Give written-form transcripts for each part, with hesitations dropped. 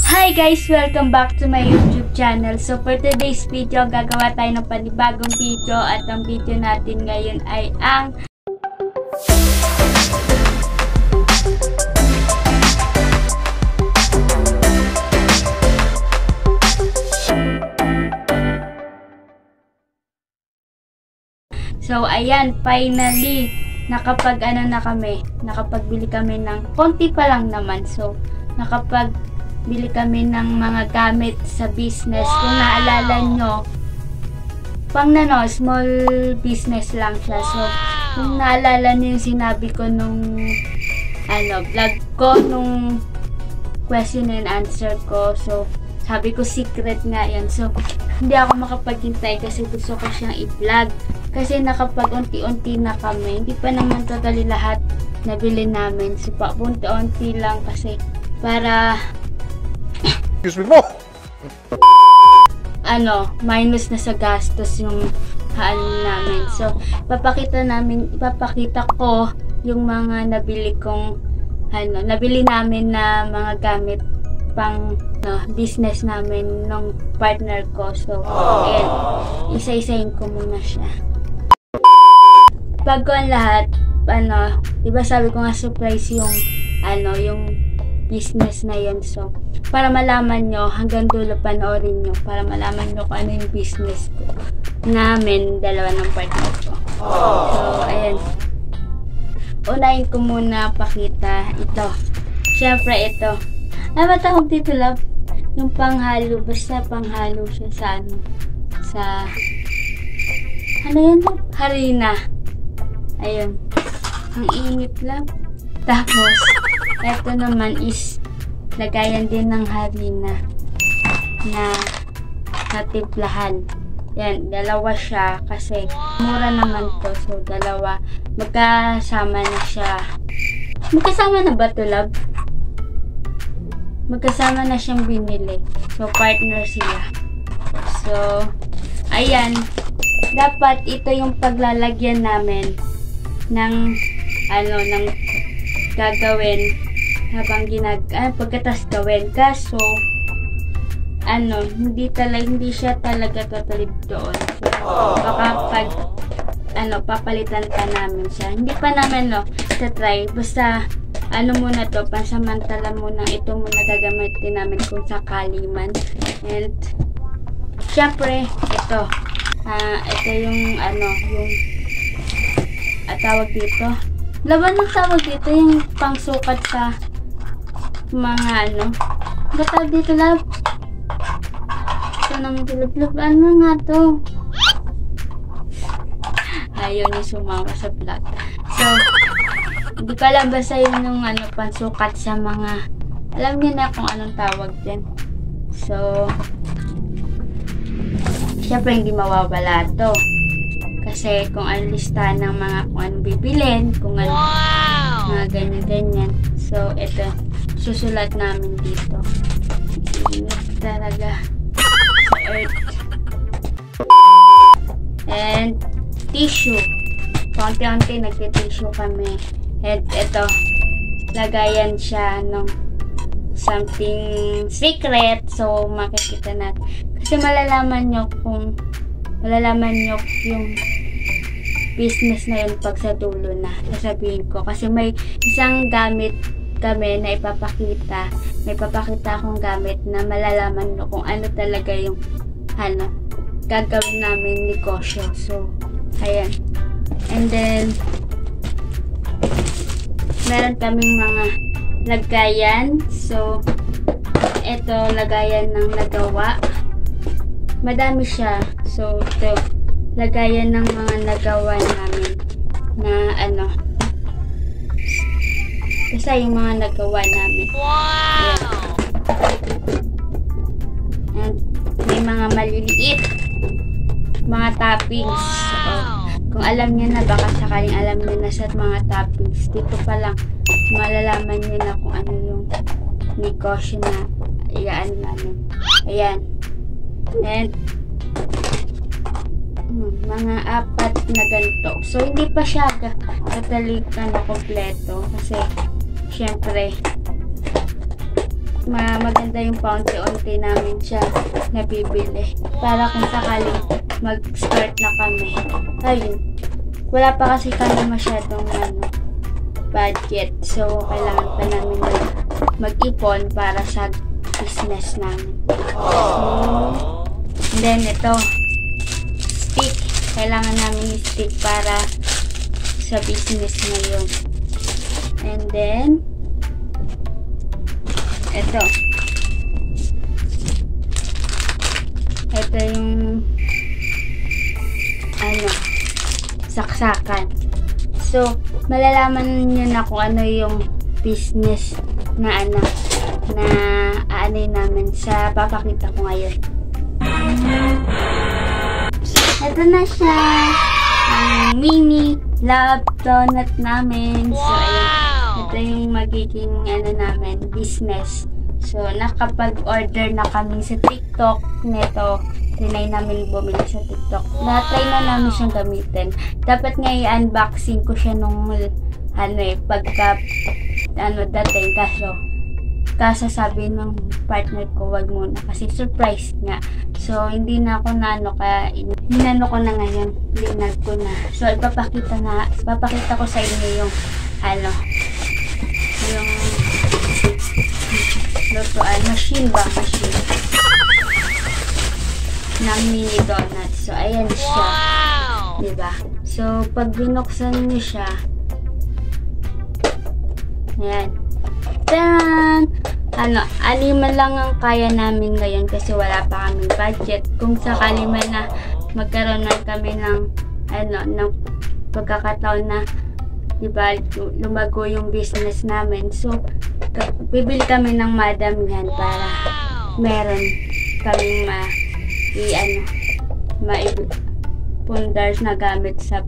Hi guys! Welcome back to my YouTube channel. So for today's video, gagawa tayo ng panibagong video at ang video natin ngayon ay ang So ayan, finally nakapagbili kami ng konti pa lang naman. So nakapagbili kami ng mga gamit sa business. Kung naalala nyo, small business lang siya. So kung naalala nyo yung sinabi ko nung vlog ko, nung question and answer ko, so sabi ko secret nga yan. So hindi ako makapaghintay kasi gusto ko siyang i-vlog. Kasi nakapag-unti-unti na kami. Hindi pa naman totally lahat nabili namin. So paunti-unti lang kasi para excuse me po. Minus na sa gastos yung namin. So ipapakita ko yung mga nabili namin na mga gamit pang business namin ng partner ko. So ayan, isa-isahin ko muna siya. Bago ang lahat, diba sabi ko nga surprise yung business na yun. So para malaman nyo, hanggang dulo panoorin nyo para malaman nyo kung ano yung business ko namin, dalawa ng partner ko. So ayan, unahin ko muna pakita ito. Syempre ito, ba tawag dito, love? Yung panghalo, basta panghalo siya sa yan? Harina. Ayun. Ang init lang. Tapos, ito naman is lagayan din ng harina na natimplahan. Yan, dalawa siya kasi mura naman to. So, dalawa. Magkasama na siya. Magkasama na ba to, love? Magkasama na siyang binili. So, partner sila. So, ayan. Dapat ito yung paglalagyan namin ng gagawin habang pagkatas gawin. Kaso, hindi siya talaga totally doon. So, baka papalitan pa namin siya. Hindi pa namin, try. Basta, muna to, pansamantala muna, ito muna gagamitin namin kung sakali man. And, syempre, ito yung tawag dito. Laban ng tawag dito, yung pangsukat sa mga ba tawag dito, love? Ito nang bilog-bilog. Ano nga to? Ayaw niya sumama sa vlog. So, hindi ko alam, basta yun yung pansukat sa mga, alam niyo na kung anong tawag din. So, syempre hindi mawawala to. Kasi kung ano listahan ng mga kung anong bibilin, kung ano, mga ganyan-ganyan. So, ito, susulat namin dito. Init talaga sa earth. And, tissue. Konti-unti nagtitissue kami. And ito, lagayan siya ng something secret. So, makikita natin. Kasi malalaman nyo yung business na yun pag sa dulo na. Sasabihin ko. Kasi may isang gamit kami na ipapakita. May ipapakita akong gamit na malalaman nyo kung ano talaga yung gagawin namin negosyo. So, ayan. And then, meron kaming mga lagayan. So, ito, lagayan ng nagawa. Madami siya. So, ito, lagayan ng mga nagawa namin na kasi yung mga nagawa namin. Wow! And may mga maliliit mga toppings. So, kung alam niyo na, baka sakaling alam niyo na sa mga toppings, dito pa lang malalaman niyo na kung ano yung negosyo na iyaan namin. Ayan. And mga 4 na ganito. So, hindi pa siya totally kompleto kasi syempre maganda yung paunti-unti namin siya nabibili. Para kung sakali mag-start na kami. Ayun. Wala pa kasi kami masyadong budget. So, kailangan pa namin mag-ipon para sa business namin. So, and then ito, stick. Kailangan namin stick para sa business ngayon. And then, ito. Ito yung saksakan. So, malalaman nyo na kung ano yung business na aanay namin sa papakita ko ngayon. Ito na siya. Ang mini love donut namin. So, ayun. Ito yung magiging namin, business. So, nakapag-order na kami sa TikTok nito. Trinay namin bumili sa TikTok. Na-try na namin siyang gamitin. Dapat nga i-unboxing ko siya nung pagka dating. Kaso sabi ng partner ko, wag muna kasi surprise nga. So, hindi na ako kaya hinano ko na ngayon. Linag ko na. So, ipapakita ko sa inyo yung yung lutuan. Machine ng mini donut. So, ayan siya. Wow! Diba? So, pag binuksan niyo siya, ayan. Taran! Aliman lang ang kaya namin ngayon kasi wala pa kaming budget. Kung sakali man na magkaroon na kami ng ng pagkakataon na diba, lumago yung business namin. So, bibili kami ng madam yan para meron kaming maipundars na gamit sa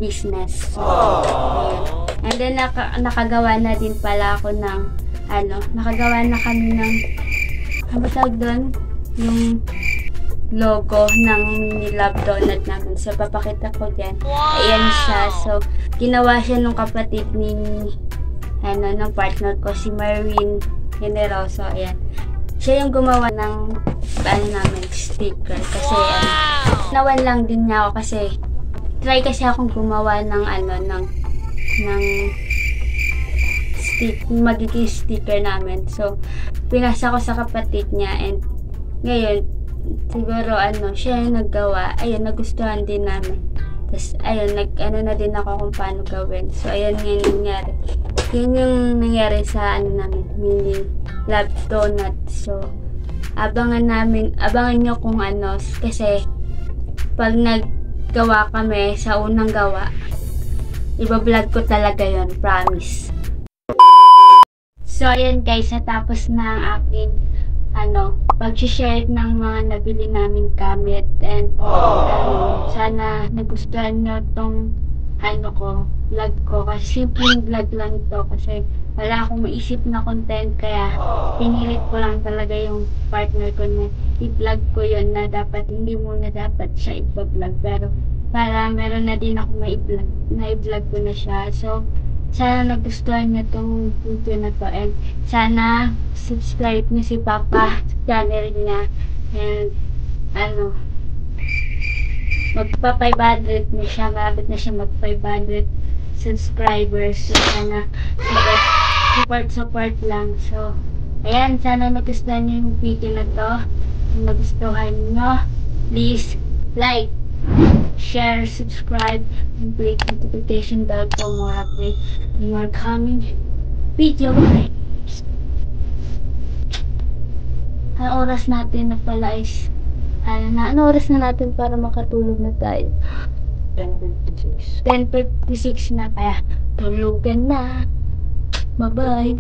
business. So, ayan. And then, nakagawa na din pala ako ng nakagawa na kami ng tawag doon? Yung logo ng mini love donut namin. So, papakita ko dyan. Ayan siya. So, ginawa siya nung kapatid ni ng partner ko, si Marvin Generoso. Ayan. Siya yung gumawa ng namin, sticker. Kasi, nawan lang din niya ako kasi try kasi akong gumawa ng magiging sticker namin. So, pinasa ko sa kapatid niya and ngayon, siguro siya yung naggawa. Ayun, nagustuhan din namin. Tapos, ayun, na din ako kung paano gawin. So, ayun yung nangyari. Yun yung nangyari sa namin, mini love donut. So, abangan nyo kung kasi pag naggawa kami sa unang gawa, iba-vlog ko talaga yon, promise. So, ayan guys, natapos na ang aking pag-share ng mga nabili naming gamit and sana nagustuhan nyo tong vlog ko kasi simpleng vlog lang ito kasi wala akong maisip na content kaya pinilit ko lang talaga yung partner ko na i-vlog ko yun na dapat hindi muna dapat siya i-vlog pero para meron na din ako na-vlog ko na siya. So, sana nagustuhan niyo tong video na to and sana subscribe niyo si Papa sa channel niya and magpa 500 na siya, malapit na siya mag 500 subscribers. So sana support lang. So ayan, sana nagustuhan niyo yung video na to. Kung nagustuhan niyo, please like, share, subscribe, and click notification bell for more updates and more coming video. Ang oras natin na pala is ano oras na natin para makatulog na tayo? 10:56 na, kaya tulugan na. Bye bye.